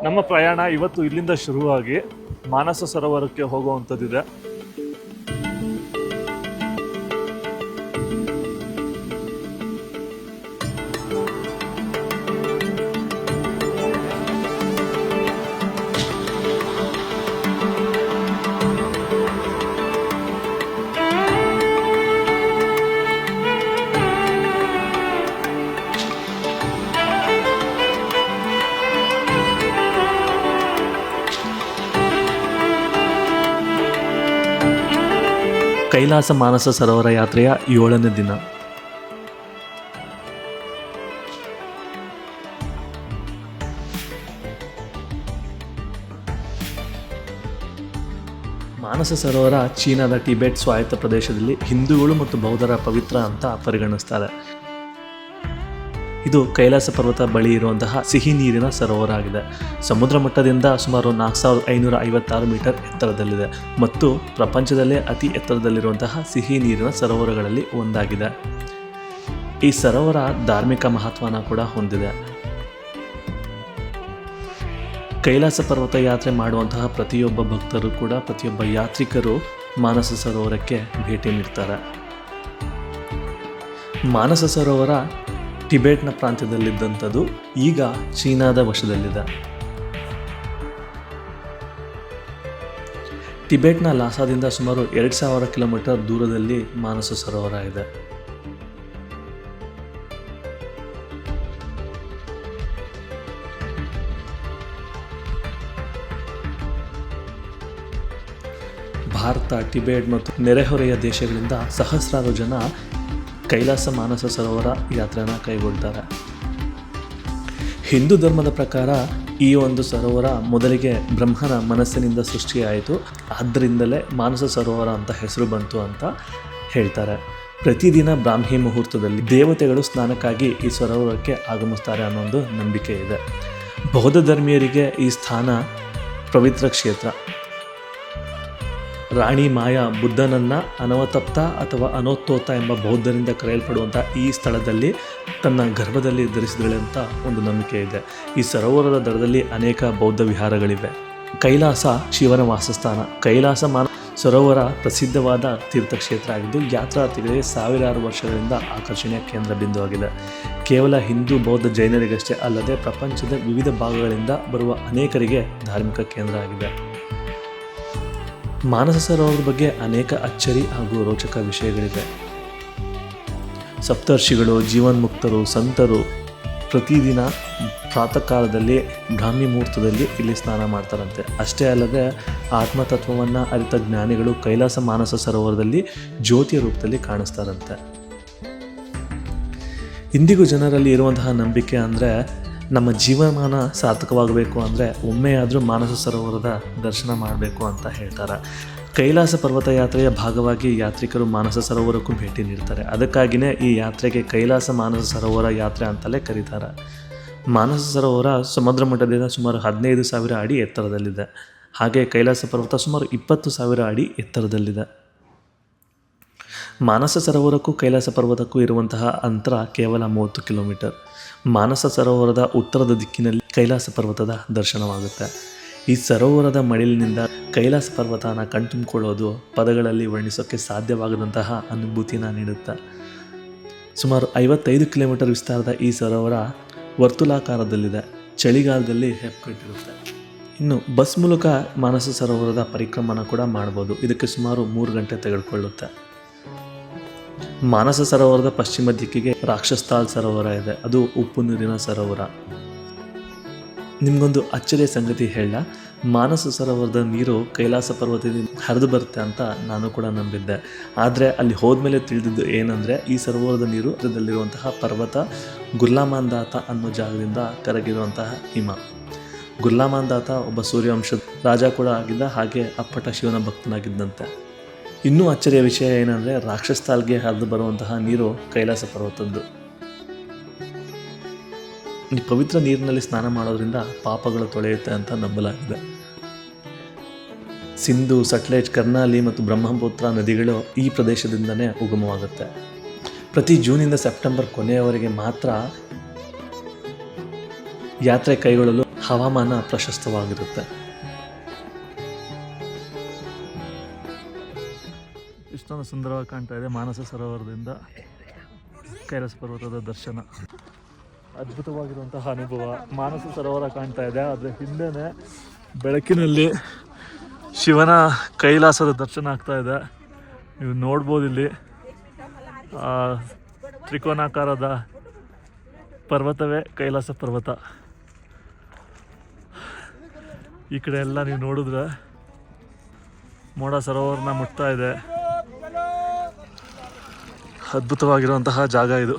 ನಮ್ಮ ಪ್ರಯಾಣ ಇವತ್ತು ಇಲ್ಲಿಂದ ಶುರುವಾಗಿ ಮಾನಸ ಸರೋವರಕ್ಕೆ ಹೋಗುವಂಥದ್ದಿದೆ. ಕೈಲಾಸ ಮಾನಸ ಸರೋವರ ಯಾತ್ರೆಯ 7ನೇ ದಿನ. ಮಾನಸ ಸರೋವರ ಚೀನಾದ ಟಿಬೆಟ್ ಸ್ವಾಯತ್ತ ಪ್ರದೇಶದಲ್ಲಿ ಹಿಂದೂಗಳು ಮತ್ತು ಬೌದ್ಧರ ಪವಿತ್ರ ಅಂತ ಪರಿಗಣಿಸ್ತಾರೆ. ಇದು ಕೈಲಾಸ ಪರ್ವತ ಬಳಿ ಇರುವಂತಹ ಸಿಹಿ ನೀರಿನ ಸರೋವರ ಆಗಿದೆ. ಸಮುದ್ರ ಮಟ್ಟದಿಂದ ಸುಮಾರು 4556 ಮೀಟರ್ ಎತ್ತರದಲ್ಲಿದೆ ಮತ್ತು ಪ್ರಪಂಚದಲ್ಲೇ ಅತಿ ಎತ್ತರದಲ್ಲಿರುವಂತಹ ಸಿಹಿ ನೀರಿನ ಸರೋವರಗಳಲ್ಲಿ ಒಂದಾಗಿದೆ. ಈ ಸರೋವರ ಧಾರ್ಮಿಕ ಮಹತ್ವನ ಕೂಡ ಹೊಂದಿದೆ. ಕೈಲಾಸ ಪರ್ವತ ಯಾತ್ರೆ ಮಾಡುವಂತಹ ಪ್ರತಿಯೊಬ್ಬ ಭಕ್ತರು ಕೂಡ, ಪ್ರತಿಯೊಬ್ಬ ಯಾತ್ರಿಕರು ಮಾನಸ ಸರೋವರಕ್ಕೆ ಭೇಟಿ ನೀಡ್ತಾರೆ. ಮಾನಸ ಸರೋವರ ಟಿಬೆಟ್ನ ಪ್ರಾಂತ್ಯದಲ್ಲಿದ್ದಂಥದ್ದು ಈಗ ಚೀನಾದ ವಶದಲ್ಲಿದೆ. ಟಿಬೆಟ್ನ ಲಾಸಾದಿಂದ ಸುಮಾರು 2000 ಕಿಲೋಮೀಟರ್ ದೂರದಲ್ಲಿ ಮಾನಸ ಸರೋವರ ಇದೆ. ಭಾರತ, ಟಿಬೆಟ್ ಮತ್ತು ನೆರೆಹೊರೆಯ ದೇಶಗಳಿಂದ ಸಹಸ್ರಾರು ಜನ ಕೈಲಾಸ ಮಾನಸ ಸರೋವರ ಯಾತ್ರೆನ ಕೈಗೊಳ್ತಾರೆ. ಹಿಂದೂ ಧರ್ಮದ ಪ್ರಕಾರ ಈ ಒಂದು ಸರೋವರ ಮೊದಲಿಗೆ ಬ್ರಹ್ಮನ ಮನಸ್ಸಿನಿಂದ ಸೃಷ್ಟಿಯಾಯಿತು, ಆದ್ದರಿಂದಲೇ ಮಾನಸ ಸರೋವರ ಅಂತ ಹೆಸರು ಬಂತು ಅಂತ ಹೇಳ್ತಾರೆ. ಪ್ರತಿದಿನ ಬ್ರಾಹ್ಮಿ ಮುಹೂರ್ತದಲ್ಲಿ ದೇವತೆಗಳು ಸ್ನಾನಕ್ಕಾಗಿ ಈ ಸರೋವರಕ್ಕೆ ಆಗಮಿಸ್ತಾರೆ ಅನ್ನೋ ಒಂದು ನಂಬಿಕೆ ಇದೆ. ಬೌದ್ಧ ಧರ್ಮೀಯರಿಗೆ ಈ ಸ್ಥಾನ ಪವಿತ್ರ ಕ್ಷೇತ್ರ. ರಾಣಿ ಮಾಯಾ ಬುದ್ಧನನ್ನು ಅನವತಪ್ತ ಅಥವಾ ಅನೋತ್ತೋತ ಎಂಬ ಬೌದ್ಧರಿಂದ ಕರೆಯಲ್ಪಡುವಂಥ ಈ ಸ್ಥಳದಲ್ಲಿ ತನ್ನ ಗರ್ಭದಲ್ಲಿ ಧರಿಸಿದಳೆ ಅಂತ ಒಂದು ನಂಬಿಕೆ ಇದೆ. ಈ ಸರೋವರದ ದಡದಲ್ಲಿ ಅನೇಕ ಬೌದ್ಧ ವಿಹಾರಗಳಿವೆ. ಕೈಲಾಸ ಶಿವನ ವಾಸಸ್ಥಾನ. ಕೈಲಾಸ ಸರೋವರ ಪ್ರಸಿದ್ಧವಾದ ತೀರ್ಥಕ್ಷೇತ್ರ ಆಗಿದ್ದು ಯಾತ್ರಾರ್ಥಿಗಳಿಗೆ ಸಾವಿರಾರು ವರ್ಷಗಳಿಂದ ಆಕರ್ಷಣೆಯ ಕೇಂದ್ರ ಬಿಂದುವಾಗಿದೆ. ಕೇವಲ ಹಿಂದೂ, ಬೌದ್ಧ, ಜೈನರಿಗಷ್ಟೇ ಅಲ್ಲದೆ ಪ್ರಪಂಚದ ವಿವಿಧ ಭಾಗಗಳಿಂದ ಬರುವ ಅನೇಕರಿಗೆ ಧಾರ್ಮಿಕ ಕೇಂದ್ರ ಆಗಿದೆ. ಮಾನಸ ಸರೋವರದ ಬಗ್ಗೆ ಅನೇಕ ಅಚ್ಚರಿ ಹಾಗೂ ರೋಚಕ ವಿಷಯಗಳಿವೆ. ಸಪ್ತರ್ಷಿಗಳು, ಜೀವನ್ಮುಕ್ತರು, ಸಂತರು ಪ್ರತಿದಿನ ಪ್ರಾತಃ ಕಾಲದಲ್ಲಿ ಬ್ರಾಹ್ಮಿ ಮುಹೂರ್ತದಲ್ಲಿ ಇಲ್ಲಿ ಸ್ನಾನ ಮಾಡ್ತಾರಂತೆ. ಅಷ್ಟೇ ಅಲ್ಲದೆ ಆತ್ಮತತ್ವವನ್ನು ಅರಿತ ಜ್ಞಾನಿಗಳು ಕೈಲಾಸ ಮಾನಸ ಸರೋವರದಲ್ಲಿ ಜ್ಯೋತಿಯ ರೂಪದಲ್ಲಿ ಕಾಣಿಸ್ತಾರಂತೆ. ಇಂದಿಗೂ ಜನರಲ್ಲಿ ಇರುವಂತಹ ನಂಬಿಕೆ ಅಂದರೆ, ನಮ್ಮ ಜೀವಮಾನ ಸಾರ್ಥಕವಾಗಬೇಕು ಅಂದರೆ ಒಮ್ಮೆಯಾದರೂ ಮಾನಸ ಸರೋವರದ ದರ್ಶನ ಮಾಡಬೇಕು ಅಂತ ಹೇಳ್ತಾರೆ. ಕೈಲಾಸ ಪರ್ವತ ಯಾತ್ರೆಯ ಭಾಗವಾಗಿ ಯಾತ್ರಿಕರು ಮಾನಸ ಸರೋವರಕ್ಕೂ ಭೇಟಿ ನೀಡ್ತಾರೆ. ಅದಕ್ಕಾಗಿಯೇ ಈ ಯಾತ್ರೆಗೆ ಕೈಲಾಸ ಮಾನಸ ಸರೋವರ ಯಾತ್ರೆ ಅಂತಲೇ ಕರೀತಾರೆ. ಮಾನಸ ಸರೋವರ ಸಮುದ್ರ ಮಟ್ಟದಿಂದ ಸುಮಾರು 15,000 ಅಡಿ ಎತ್ತರದಲ್ಲಿದೆ. ಹಾಗೆ ಕೈಲಾಸ ಪರ್ವತ ಸುಮಾರು 20,000 ಅಡಿ ಎತ್ತರದಲ್ಲಿದೆ. ಮಾನಸ ಸರೋವರಕ್ಕೂ ಕೈಲಾಸ ಪರ್ವತಕ್ಕೂ ಇರುವಂತಹ ಅಂತರ ಕೇವಲ 30 ಕಿಲೋಮೀಟರ್. ಮಾನಸ ಸರೋವರದ ಉತ್ತರದ ದಿಕ್ಕಿನಲ್ಲಿ ಕೈಲಾಸ ಪರ್ವತದ ದರ್ಶನವಾಗುತ್ತೆ. ಈ ಸರೋವರದ ಮಡಿಲಿನಿಂದ ಕೈಲಾಸ ಪರ್ವತನ ಕಣ್ತುಂಬಿಕೊಳ್ಳೋದು ಪದಗಳಲ್ಲಿ ವರ್ಣಿಸೋಕ್ಕೆ ಸಾಧ್ಯವಾಗದಂತಹ ಅನುಭೂತಿನ ನೀಡುತ್ತೆ. ಸುಮಾರು 55 ಕಿಲೋಮೀಟರ್ ವಿಸ್ತಾರದ ಈ ಸರೋವರ ವರ್ತುಲಾಕಾರದಲ್ಲಿದೆ. ಚಳಿಗಾಲದಲ್ಲಿ ಹೆಪ್ಪುಗಟ್ಟಿರುತ್ತೆ. ಇನ್ನು ಬಸ್ ಮೂಲಕ ಮಾನಸ ಸರೋವರದ ಪರಿಕ್ರಮಣ ಕೂಡ ಮಾಡ್ಬೋದು. ಇದಕ್ಕೆ ಸುಮಾರು 3 ಗಂಟೆ ತೆಗೆದುಕೊಳ್ಳುತ್ತೆ. ಮಾನಸ ಸರೋವರದ ಪಶ್ಚಿಮ ದಿಕ್ಕಿಗೆ ರಾಕ್ಷಸ್ಥಾಲ್ ಸರೋವರ ಇದೆ. ಅದು ಉಪ್ಪು ನೀರಿನ ಸರೋವರ. ನಿಮಗೊಂದು ಅಚ್ಚರಿಯ ಸಂಗತಿ ಹೇಳ, ಮಾನಸ ಸರೋವರದ ನೀರು ಕೈಲಾಸ ಪರ್ವತದಿಂದ ಹರಿದು ಬರುತ್ತೆ ಅಂತ ನಾನು ಕೂಡ ನಂಬಿದ್ದೆ. ಆದರೆ ಅಲ್ಲಿ ಹೋದ್ಮೇಲೆ ತಿಳಿದಿದ್ದು ಏನಂದರೆ, ಈ ಸರೋವರದ ನೀರು ಅದರಲ್ಲಿರುವಂತಹ ಪರ್ವತ ಗುರ್ಲಾಮಾಂದಾತ ಅನ್ನೋ ಜಾಗದಿಂದ ಕರಗಿರುವಂತಹ ಹಿಮ. ಗುರ್ಲಾಮಾಂದಾತ ಒಬ್ಬ ಸೂರ್ಯವಂಶದ ರಾಜ ಕೂಡ ಆಗಿದ್ದ, ಹಾಗೆ ಅಪ್ಪಟ ಶಿವನ ಭಕ್ತನಾಗಿದ್ದಂತೆ. ಇನ್ನೂ ಅಚ್ಚರಿಯ ವಿಷಯ ಏನಂದರೆ, ರಾಕ್ಷಸ್ಥಾಲ್ಗೆ ಹರಿದು ಬರುವಂತಹ ನೀರು ಕೈಲಾಸ ಪರ್ವತದ್ದು. ಈ ಪವಿತ್ರ ನೀರಿನಲ್ಲಿ ಸ್ನಾನ ಮಾಡೋದ್ರಿಂದ ಪಾಪಗಳು ತೊಳೆಯುತ್ತೆ ಅಂತ ನಂಬಲಾಗಿದೆ. ಸಿಂಧು, ಸಟ್ಲೇಜ್, ಕರ್ನಾಲಿ ಮತ್ತು ಬ್ರಹ್ಮಪುತ್ರ ನದಿಗಳು ಈ ಪ್ರದೇಶದಿಂದನೇ ಉಗಮವಾಗುತ್ತೆ. ಪ್ರತಿ ಜೂನಿಂದ ಸೆಪ್ಟೆಂಬರ್ ಕೊನೆಯವರೆಗೆ ಮಾತ್ರ ಯಾತ್ರೆ ಕೈಗೊಳ್ಳಲು ಹವಾಮಾನ ಪ್ರಶಸ್ತವಾಗಿರುತ್ತೆ. ಇಷ್ಟೊಂದು ಸುಂದರವಾಗಿ ಕಾಣ್ತಾ ಇದೆ ಮಾನಸ ಸರೋವರದಿಂದ ಕೈಲಾಸ ಪರ್ವತದ ದರ್ಶನ. ಅದ್ಭುತವಾಗಿರುವಂತಹ ಅನುಭವ. ಮಾನಸ ಸರೋವರ ಕಾಣ್ತಾ ಇದೆ, ಅದರ ಹಿಂದೆನೇ ಬೆಳಕಿನಲ್ಲಿ ಶಿವನ ಕೈಲಾಸದ ದರ್ಶನ ಆಗ್ತಾ ಇದೆ. ನೀವು ನೋಡ್ಬೋದು ಇಲ್ಲಿ ತ್ರಿಕೋನಾಕಾರದ ಪರ್ವತವೇ ಕೈಲಾಸ ಪರ್ವತ. ಈ ಕಡೆ ಎಲ್ಲ ನೀವು ನೋಡಿದ್ರೆ ಮೋಡ ಸರೋವರನ ಮುಟ್ತಾ ಇದೆ. ಅದ್ಭುತವಾಗಿರುವಂತಹ ಜಾಗ ಇದು.